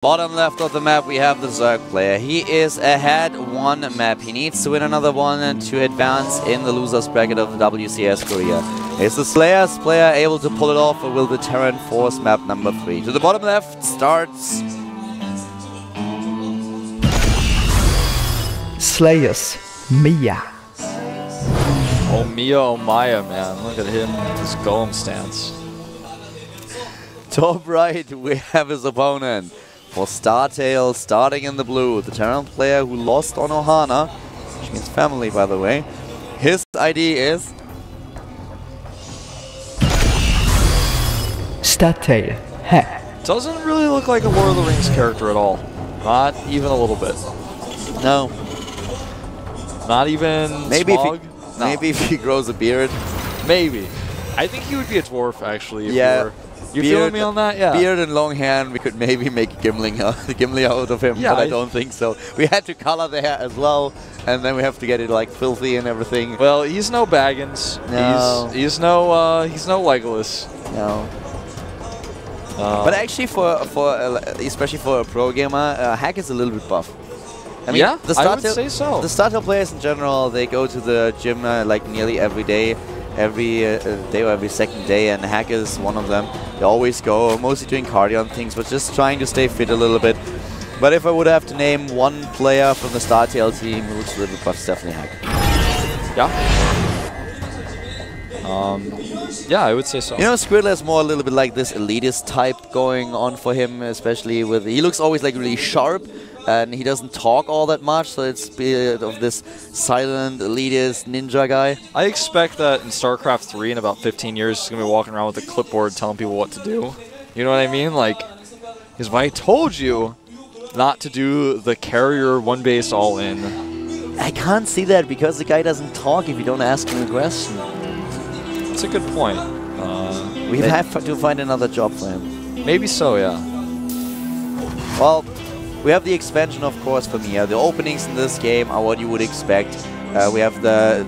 Bottom left of the map, we have the Zerg player. He is ahead one map. He needs to win another one to advance in the loser's bracket of the WCS Korea. Is the Slayers player able to pull it off, or will the Terran force map number 3? To the bottom left starts Slayers, Mia. Oh, Mia, oh Maya, man. Look at him, his golem stance. top right, we have his opponent. For Startail, starting in the blue, the Terran player who lost on Ohana, which means family, by the way. His ID is Startail, Hack. Doesn't really look like a Lord of the Rings character at all. Not even a little bit. no. Not even Maybe Smog? maybe if he grows a beard. Maybe. I think he would be a dwarf, actually. If Yeah. you were. You feeling me on that? Yeah. Beard and long hair, and we could maybe make Gimli out of him, Yeah, but I don't think so. We had to color the hair as well, and then we have to get it like filthy and everything. Well, he's no Baggins. No. He's no Legolas. No. But actually, especially for a pro gamer, Hack is a little bit buff. I mean, yeah, I would say so. The Startail players in general, they go to the gym like nearly every day. Every day or every second day, and Hack is one of them. They always go, mostly doing cardio and things, but just trying to stay fit a little bit. But if I would have to name one player from the Startail team who looks a little bit buff, it's definitely Hack. Yeah. Yeah, I would say so. You know, Squidler is more a little bit like this elitist type going on for him, especially with... He looks always like really sharp, and he doesn't talk all that much, so it's a bit of this silent, elitist, ninja guy. I expect that in StarCraft 3 in about 15 years, he's going to be walking around with a clipboard telling people what to do. You know what I mean? Like, because I told you not to do the carrier one base all in. I can't see that because the guy doesn't talk if you don't ask him a question. That's a good point. We have to find another job for him. Maybe so, yeah. Well, we have the expansion, of course, for Mia. The openings in this game are what you would expect. We have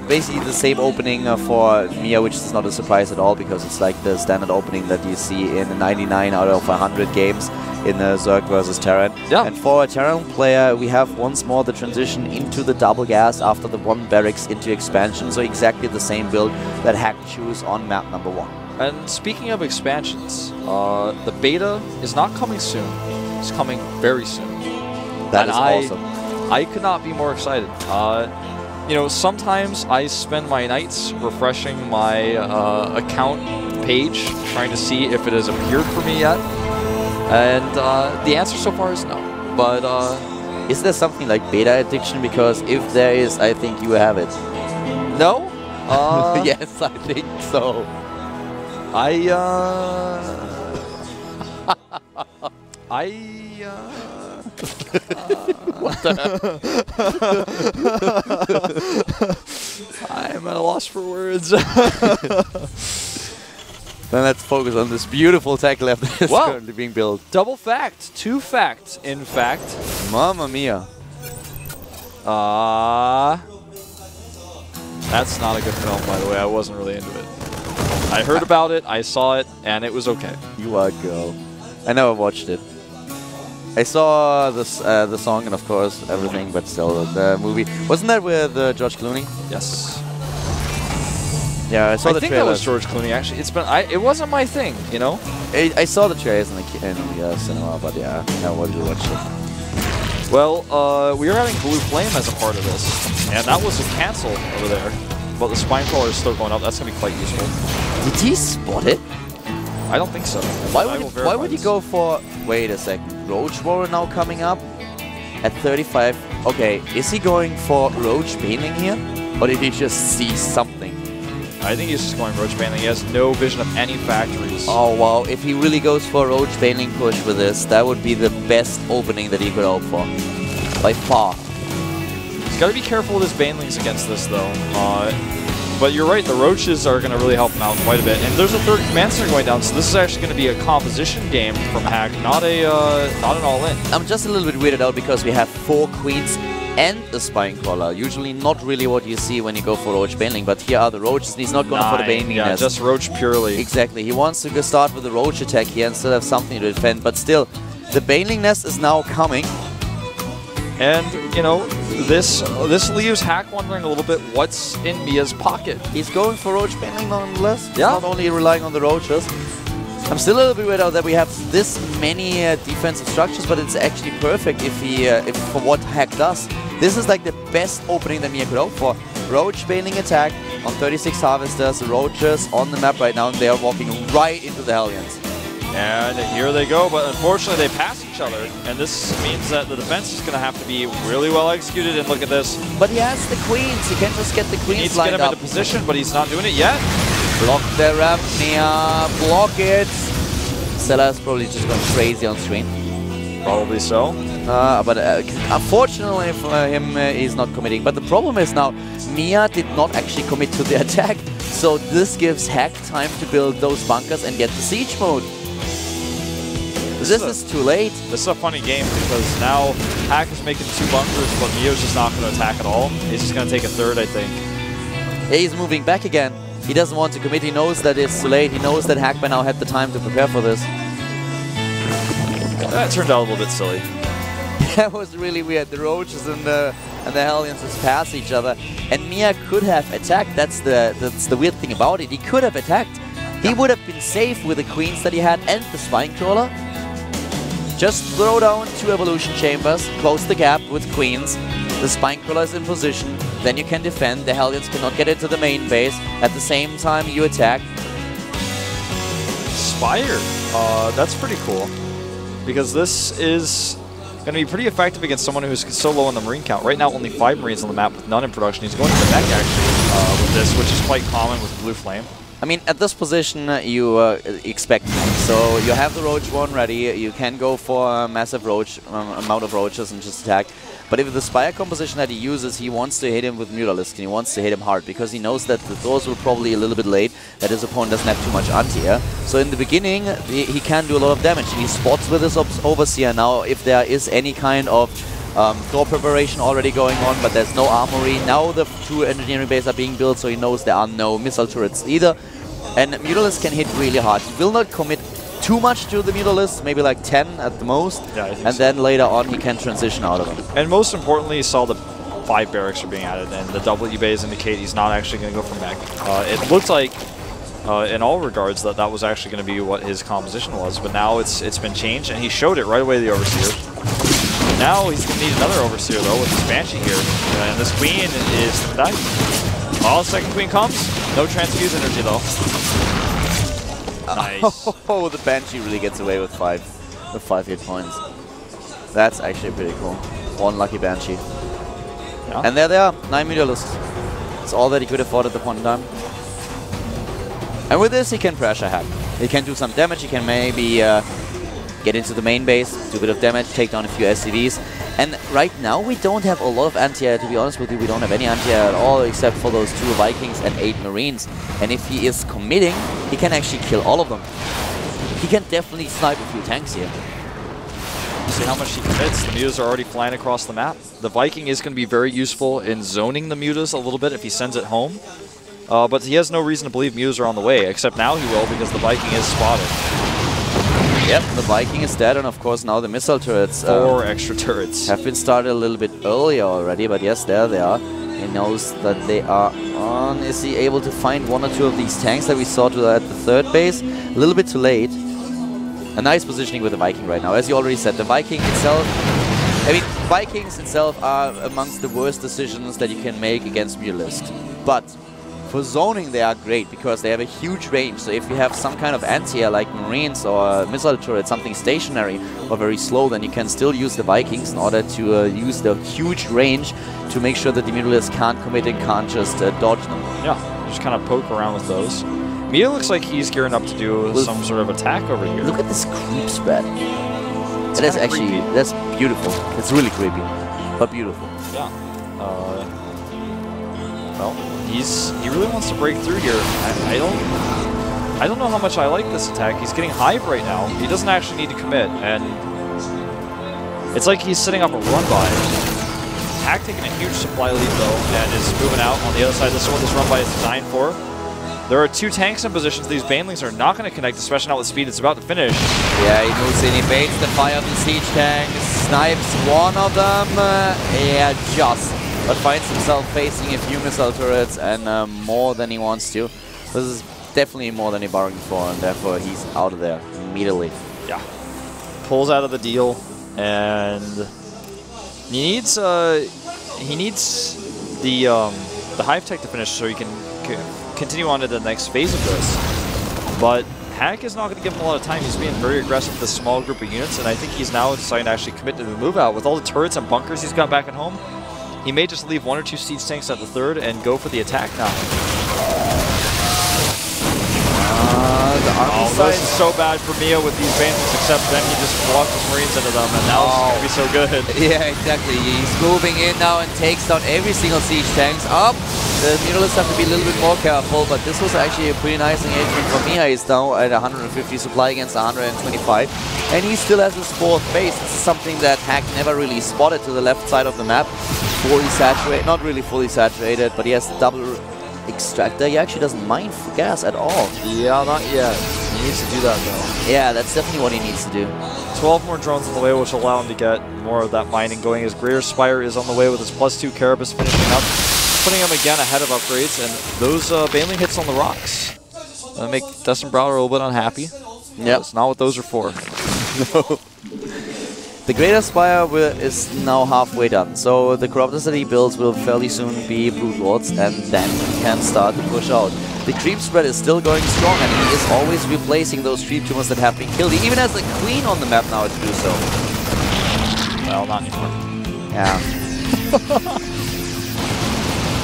basically the same opening for Mia, which is not a surprise at all because it's like the standard opening that you see in 99 out of 100 games in the Zerg versus Terran. Yeah. And for a Terran player, we have once more the transition into the double gas after the one barracks into expansion. So exactly the same build that Hack chose on map number 1. And speaking of expansions, the beta is not coming soon. It's coming very soon. That is awesome. I could not be more excited. You know, sometimes I spend my nights refreshing my account page, trying to see if it has appeared for me yet. And the answer so far is no. But is there something like beta addiction? Because if there is, I think you have it. No? Yes, I think so. What the I'm at a loss for words. Then let's focus on this beautiful tech left that is currently being built. Double fact. 2 facts, in fact. Mamma mia. That's not a good film, by the way. I wasn't really into it. I heard about it, I saw it, and it was okay. You are a girl. I never watched it. I saw this, the song and of course everything, but still the movie. Wasn't that with George Clooney? Yes. Yeah, I saw the I think trailers. that was George Clooney. Actually, it wasn't my thing, you know. I saw the trailers in the cinema, but yeah, I never really watched it. Well, we are having Blue Flame as a part of this, and that was a cancel over there. But the spine crawler is still going up. That's gonna be quite useful. Did he spot it? I don't think so. Why would he go for... Wait a second. Roach Warrior now coming up at 35. Okay, is he going for Roach Baneling here? Or did he just see something? I think he's just going Roach Baneling. He has no vision of any factories. Oh wow, if he really goes for a Roach Baneling push with this, that would be the best opening that he could hope for. By far. He's got to be careful with his Banelings against this though. But you're right, the Roaches are going to really help him out quite a bit. And there's a 3rd Command Center going down, so this is actually going to be a composition game from Hack, not an all-in. I'm just a little bit weirded out because we have 4 Queens and a Spine Crawler. Usually not really what you see when you go for Roach Baneling, but here are the Roaches and he's not going for the Baneling. Yeah, just Roach purely. Exactly. He wants to start with the Roach attack here and still have something to defend, but still, The Baneling Nest is now coming. And, you know, this leaves Hack wondering a little bit what's in Mia's pocket. He's going for Roach Baneling nonetheless. Yeah. Not only relying on the Roaches. I'm still a little bit weird out that we have this many defensive structures, but it's actually perfect if for what Hack does. This is like the best opening that Mia could hope for. Roach Baneling attack on 36 Harvesters, the Roaches on the map right now, and they are walking right into the Hellions. And here they go, but unfortunately they pass each other, and this means that the defense is going to have to be really well executed, and look at this. But he has the Queens, he can just get the Queens He needs to lined get him up. into position, but he's not doing it yet. Block the ramp, Mia, block it. Stella is probably just gone crazy on screen. Probably so. But unfortunately for him, he's not committing. But the problem is now, Mia did not actually commit to the attack, so this gives Hack time to build those bunkers and get the siege mode. This is too late. This is a funny game because now Hack is making 2 bunkers, but Mia's just not going to attack at all. He's just going to take a 3rd, I think. He's moving back again. He doesn't want to commit. He knows that it's too late. He knows that Hack by now had the time to prepare for this. That turned out a little bit silly. That was really weird. The Roaches and the Hellions just pass each other, and Mia could have attacked. That's the weird thing about it. He could have attacked. He would have been safe with the Queens that he had and the Spine Crawler. Just throw down 2 Evolution Chambers, close the gap with Queens. The Spine Crawler is in position. Then you can defend. The Hellions cannot get into the main base. At the same time, you attack. Spire. That's pretty cool. Because this is going to be pretty effective against someone who's so low on the Marine count. Right now, only 5 Marines on the map with none in production. He's going to the mech, actually, with this, which is quite common with Blue Flame. I mean, at this position, you expect more. So you have the Roach one ready. You can go for a massive Roach amount of Roaches and just attack. But if the Spire composition that he uses, he wants to hit him with Mutalisk, and he wants to hit him hard because he knows that the doors will probably a little bit late, that his opponent doesn't have too much anti-air. So in the beginning, he can do a lot of damage. He spots with his Overseer now if there is any kind of door preparation already going on, but there's no armory. Now the 2 engineering bases are being built, so he knows there are no missile turrets either. And Mutalisk can hit really hard. He will not commit too much to the Mutalisk, maybe like 10 at the most. Yeah, I think and so. Then later on he can transition out of them. And most importantly, you saw the 5 barracks are being added, and the W bays indicate he's not actually going to go for mech. It looked like, in all regards, that was actually going to be what his composition was, but now it's been changed, and he showed it right away, the Overseer. Now he's going to need another Overseer, though, with this Banshee here. And this Queen is dying. Oh, second Queen comes. No transfuse energy, though. Nice. Oh, the Banshee really gets away with 5 hit points. That's actually pretty cool. 1 lucky Banshee. Yeah. And there they are, 9 Mutalisks. It's all that he could afford at the point in time. And with this, he can pressure Hack. He can do some damage. He can maybe get into the main base, do a bit of damage, take down a few SCVs. And right now, we don't have a lot of anti-air, to be honest with you. We don't have any anti-air at all, except for those 2 Vikings and 8 Marines. And if he is committing, he can actually kill all of them. He can definitely snipe a few tanks here. See how much he commits. The mutas are already flying across the map. The Viking is going to be very useful in zoning the mutas a little bit if he sends it home. But he has no reason to believe mutas are on the way, except now he will because the Viking is spotted. Yep, the Viking is dead, and of course now the missile turrets 4 extra turrets have been started a little bit earlier already, but yes, there they are. He knows that they are on. Is he able to find 1 or 2 of these tanks that we saw at the 3rd base? A little bit too late. A nice positioning with the Viking right now. As you already said, the Viking itself, I mean, Vikings itself are amongst the worst decisions that you can make against Mutalisk. But for zoning, they are great because they have a huge range. So if you have some kind of anti-air like Marines or missile turret, something stationary or very slow, then you can still use the Vikings in order to use the huge range to make sure that the Mutalisk can't commit and can't just dodge them. Yeah, just kind of poke around with those. Mia looks like he's gearing up to do some sort of attack over here. Look at this creep spread. That is actually, creepy. that's beautiful. It's really creepy, but beautiful. Yeah. Well, he really wants to break through here. I don't know how much I like this attack. He's getting Hive right now. He doesn't actually need to commit, and it's like he's setting up a run-by. Hack taking a huge supply lead, though, and is moving out on the other side. This is what this run-by is designed for. There are 2 tanks in positions. These banelings are not going to connect, especially not with speed. It's about to finish. Yeah, he moves in, he baits the fire of the siege tank, snipes one of them, yeah, but finds himself facing a few missile turrets and more than he wants to. This is definitely more than he bargained for, and therefore he's out of there immediately. Yeah. Pulls out of the deal, and he needs the Hive Tech to finish so he can continue on to the next phase of this. But Hack is not going to give him a lot of time. He's being very aggressive with this small group of units, and I think he's now deciding to actually commit to the move out. With all the turrets and bunkers he's got back at home, he may just leave 1 or 2 siege tanks at the third and go for the attack now. This is so bad for Mia with these banelings, except then he just walks his Marines into them, and now it's going to be so good. Yeah, exactly. He's moving in now and takes down every single siege tanks. Up! The Mutalisks have to be a little bit more careful, but this was actually a pretty nice engagement for Mia. He's now at 150 supply against 125, and he still has his 4th base. This is something that Hack never really spotted to the left side of the map. Fully saturated, not really fully saturated, but he has the double extractor. He actually doesn't mind for gas at all. Yeah, not yet. He needs to do that though. Yeah, that's definitely what he needs to do. 12 more drones on the way, which will allow him to get more of that mining going. His Greater Spire is on the way with his +2 Carapace finishing up, putting him again ahead of upgrades, and those baneling hits on the rocks make Dustin Browder a little bit unhappy. Yeah, it's not what those are for. No. The Greater Spire is now halfway done, so the Corruptors that he builds will fairly soon be Brood Lords, and then he can start to push out. The creep spread is still going strong, and he is always replacing those creep tumors that have been killed. He even has the Queen on the map now to do so. Well, not anymore. Yeah.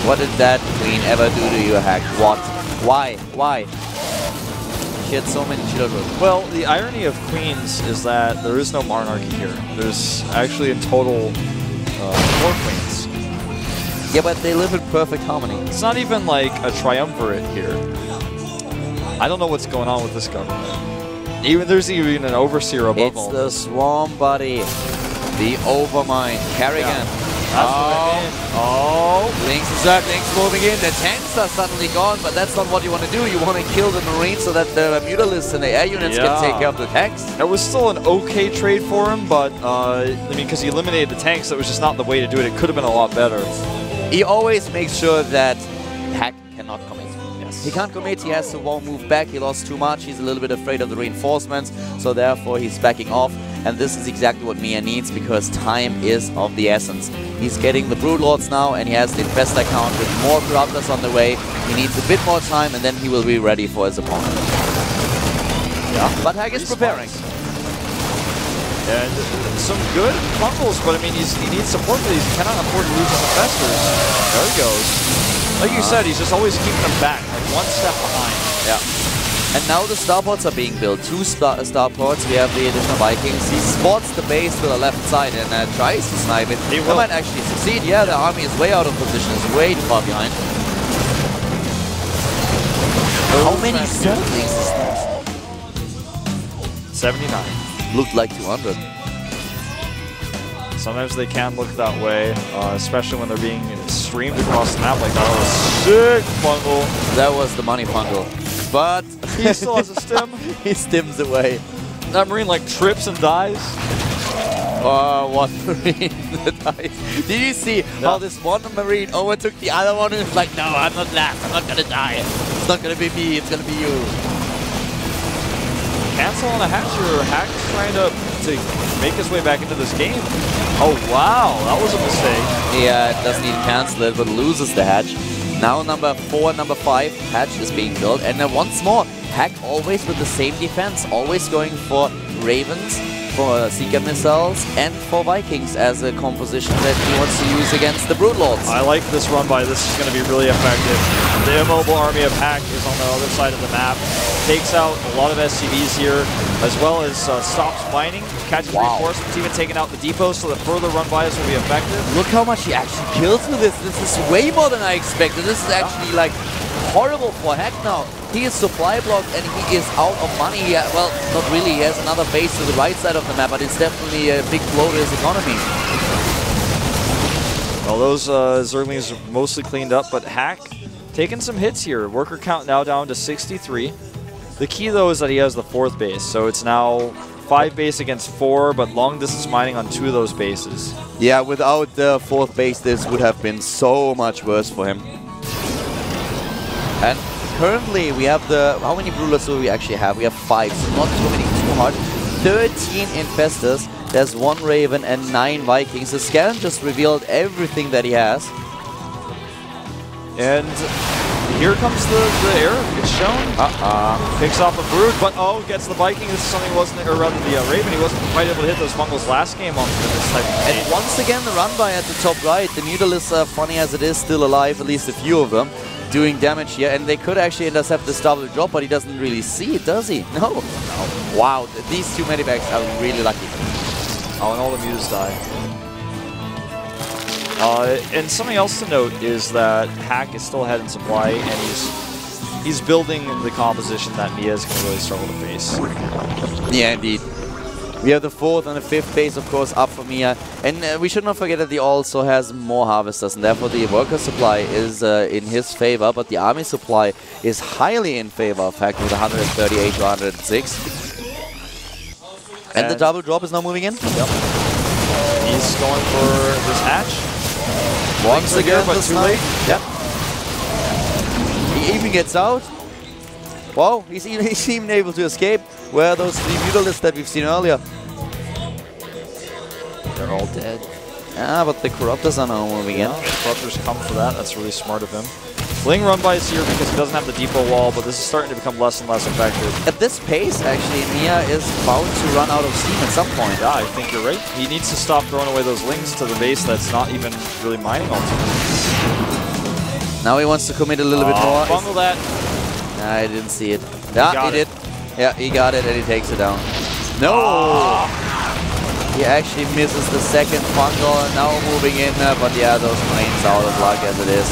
What did that Queen ever do to you, Hack? What? Why? Why? She had so many children. Well, the irony of Queens is that there is no monarchy here. There's actually in total 4 queens. Yeah, but they live in perfect harmony. It's not even like a triumvirate here. I don't know what's going on with this government. There's even an overseer above all. It's the Swarm Buddy, the Overmind, Kerrigan. Yeah. That's what I mean. Oh, Lynx is up, Lynx moving in. The tanks are suddenly gone, but that's not what you want to do. You want to kill the Marines so that the Mutalisks and the air units can take care of the tanks. It was still an okay trade for him, but I mean, because he eliminated the tanks, that was just not the way to do it. It could have been a lot better. He always makes sure that Hack cannot commit. Yes. He can't commit, he has to move back, he lost too much, he's a little bit afraid of the reinforcements, so therefore he's backing off. And this is exactly what Mia needs, because time is of the essence. He's getting the Broodlords now, and he has the Infestor count with more Corruptors on the way. He needs a bit more time, and then he will be ready for his opponent. Yeah. But Hack is preparing. And some good bundles, but I mean, he needs support for these. He cannot afford to lose his Infestors. There he goes. Like you said, he's just always keeping them back, like 1 step behind. Yeah. And now the starports are being built. 2 starports. We have the additional Vikings. He spots the base to the left side and tries to snipe it. He might actually succeed. Yeah, the army is way out of position. It's way too far behind. How many settlings is that? 79. Looked like 200. Sometimes they can look that way, especially when they're being streamed across the map like that. Was sick bundle. That was the money bundle. But he still has a stim. He stims away. That Marine like trips and dies. One Marine that dies. Did you see how this one Marine overtook the other one and was like, no, I'm not last, I'm not gonna die. It's not gonna be me, it's gonna be you. Cancel on a hatch here. Hack is trying to make his way back into this game. Oh wow, that was a mistake. Yeah, it doesn't even cancel it, but loses the hatch. Now number 4, number 5 hatch is being built, and then once more, Hack always with the same defense, always going for Ravens, for Seeker missiles, and for Vikings as a composition that he wants to use against the Broodlords. I like this run by. This is going to be really effective. The immobile army of Hack is on the other side of the map. Takes out a lot of SCVs here, as well as stops mining, catches reinforcements, even taking out the depots so that further run-bys will be effective. Look how much he actually kills with this. This is way more than I expected. This is actually like horrible for Hack now. He is supply blocked and he is out of money. Well, not really. He has another base to the right side of the map, but it's definitely a big blow to his economy. Well, those Zerglings are mostly cleaned up, but Hack taking some hits here. Worker count now down to 63. The key, though, is that he has the 4th base, so it's now 5 base against 4, but long distance mining on 2 of those bases. Yeah, without the 4th base, this would have been so much worse for him. And currently, we have how many Brewlers do we actually have? We have 5, so not too many too hard. 13 Infestors, there's 1 Raven and 9 Vikings. The scan just revealed everything that he has. And here comes the error. It's shown. Picks off a Brood, but gets the Viking. This is something he wasn't, or rather the Raven. He wasn't quite able to hit those Fungals last game on this type of game. And once again, the run by at the top right. The Mutalisk, funny as it is, still alive, at least a few of them, doing damage here. And they could actually intercept this double drop, but he doesn't really see it, does he? No. Wow, these 2 medivacs are really lucky. Oh, and all the mutas die. And something else to note is that Hack is still ahead in supply, and he's building the composition that Mia is going to really struggle to face. Yeah, indeed. We have the 4th and the 5th base, of course, up for Mia. And we should not forget that he also has more Harvesters, and therefore the worker supply is in his favor, but the army supply is highly in favor of Hack with 138 to 106. And the double drop is now moving in? Yep. He's going for this hatch. Once again, but too late. Yep. He even gets out. Wow, he's even able to escape. Where are those 3 Mutalisks that we've seen earlier? They're all dead. Yeah, but the Corruptors are now moving in. The Corruptors come for that. That's really smart of him. Fling run by is here because he doesn't have the depot wall, but this is starting to become less and less effective. At this pace, actually, Mia is bound to run out of steam at some point. Yeah, I think you're right. He needs to stop throwing away those links to the base that's not even really mining ultimately. Now he wants to commit a little bit more. Bungle that. Nah, I didn't see it. Yeah, he did. Yeah, he got it and he takes it down. No! He actually misses the 2nd fungal and now moving in, but yeah, those Marines are out of luck as it is.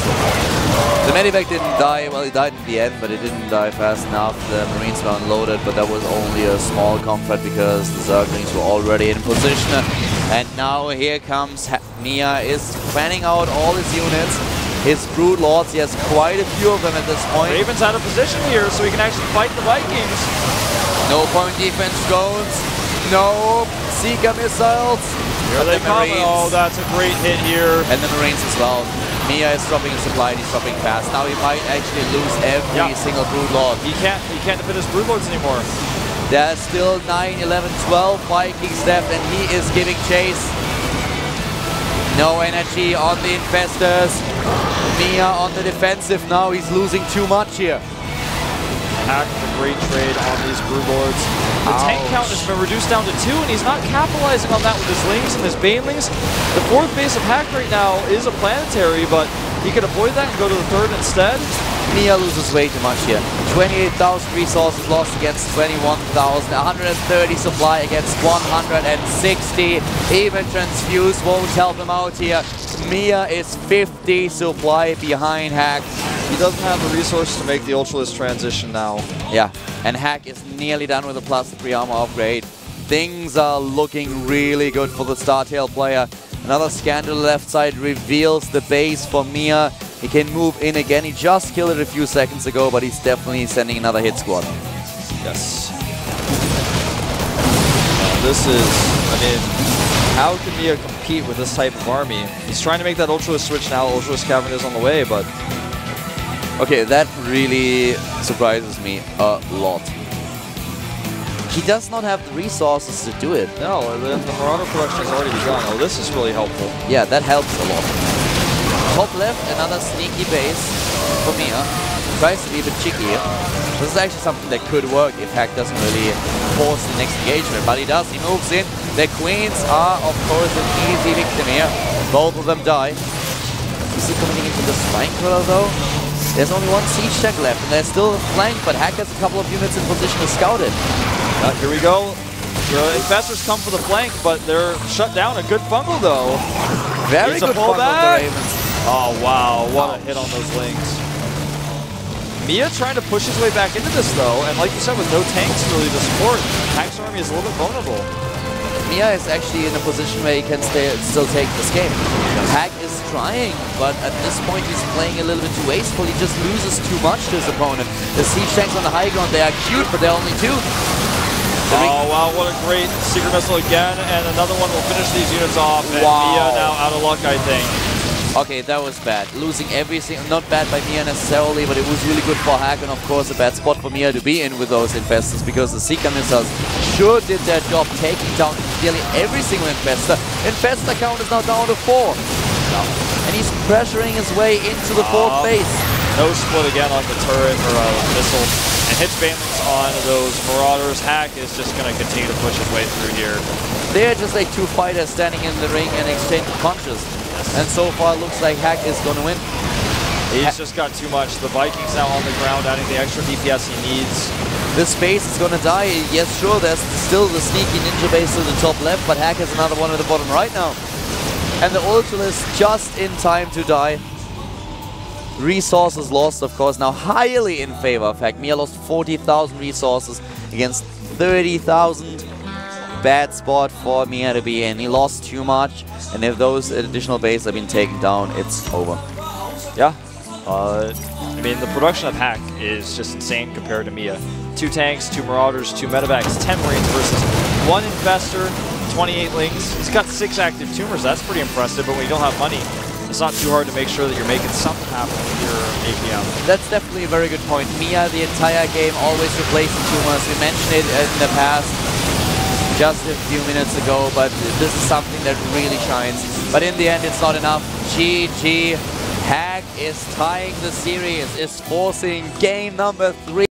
The medivac didn't die, well, he died in the end, but he didn't die fast enough. The Marines were unloaded, but that was only a small comfort because the Zerglings were already in position. And now here comes Mia is planning out all his units. His Brood Lords, he has quite a few of them at this point. Raven's out of position here, so he can actually fight the Vikings. No point defense drones. No Seeker missiles. Here they come. Oh, that's a great hit here. And the Marines as well. Mia is dropping a supply, he's dropping fast. Now he might actually lose every single Brood Lord. He can't defend his Brood Lords anymore. There's still 9, 11, 12 Vikings left, and he is giving chase. No energy on the Infestors. Mia on the defensive now, he's losing too much here. Hack with a great trade on these Brood Lords. The tank count has been reduced down to 2, and he's not capitalizing on that with his Lings and his Banelings. The 4th base of Hack right now is a planetary, but he could avoid that and go to the 3rd instead. Mia loses way too much here. 28,000 resources lost against 21,000. 130 supply against 160. Even Transfuse won't help him out here. Mia is 50 supply behind Hack. He doesn't have the resources to make the Ultralist transition now. Yeah, and Hack is nearly done with the +3 armor upgrade. Things are looking really good for the Startail player. Another scan to the left side reveals the base for Mia. He can move in again. He just killed it a few seconds ago, but he's definitely sending another hit squad. Yes. This is, I mean, how can Mia compete with this type of army? He's trying to make that Ultralist switch now. Ultralist Cavern is on the way, but... Okay, that really surprises me a lot. He does not have the resources to do it. No, the Marauder production has already begun. Oh, this is really helpful. Yeah, that helps a lot. Top left, another sneaky base for Mia. Tries to be a bit cheeky here. This is actually something that could work if Hack doesn't really force the next engagement, but he does. He moves in. The Queens are, of course, an easy victim here. Both of them die. Is he coming into the Spine Crawler, though? There's only 1 siege tech left, and there's still a flank, but Hack has a couple of units in position to scout it. Here we go. The Infestors come for the flank, but they're shut down. A good fungal, though. Very good fungal for the Ravens. Oh, wow. What a hit on those Lings. Mia trying to push his way back into this, though, and like you said, with no tanks really to support, Hack's army is a little bit vulnerable. Mia is actually in a position where he can still take this game. Hack is trying, but at this point he's playing a little bit too wasteful. He just loses too much to his opponent. The siege tanks on the high ground, they are cute, but they're only 2. Oh wow, what a great Secret Missile again, and another one will finish these units off, and Mia now out of luck, I think. Okay, that was bad. Losing everything, not bad by Mia necessarily, but it was really good for Hack, and of course a bad spot for Mia to be in with those infestors, because the Seeker missiles sure did their job taking down nearly every single infestor. Infestor count is now down to 4. And he's pressuring his way into the 4th base. No split again on the turret or missile. And hits banelings on those Marauders. Hack is just going to continue to push his way through here. They're just like 2 fighters standing in the ring and exchanging punches. And so far it looks like Hack is going to win. He's just got too much. The Vikings now on the ground, adding the extra DPS he needs. This base is going to die. Yes, sure, there's still the sneaky ninja base to the top left, but Hack has another one at the bottom right now. And the Ultralis just in time to die. Resources lost, of course, now highly in favor of Hack. Mia lost 40,000 resources against 30,000. Bad spot for Mia to be in. He lost too much, and if those additional bases have been taken down, it's over. Yeah. I mean, the production of Hack is just insane compared to Mia. 2 tanks, 2 Marauders, 2 medevacs, 10 Marines versus 1 Infestor, 28 Lings. He's got 6 active tumors. That's pretty impressive, but when you don't have money, it's not too hard to make sure that you're making something happen with your APM. That's definitely a very good point. Mia, the entire game, always replacing tumors. We mentioned it in the past, just a few minutes ago, but this is something that really shines. But in the end, it's not enough. GG. Hack is tying the series, is forcing game number 3.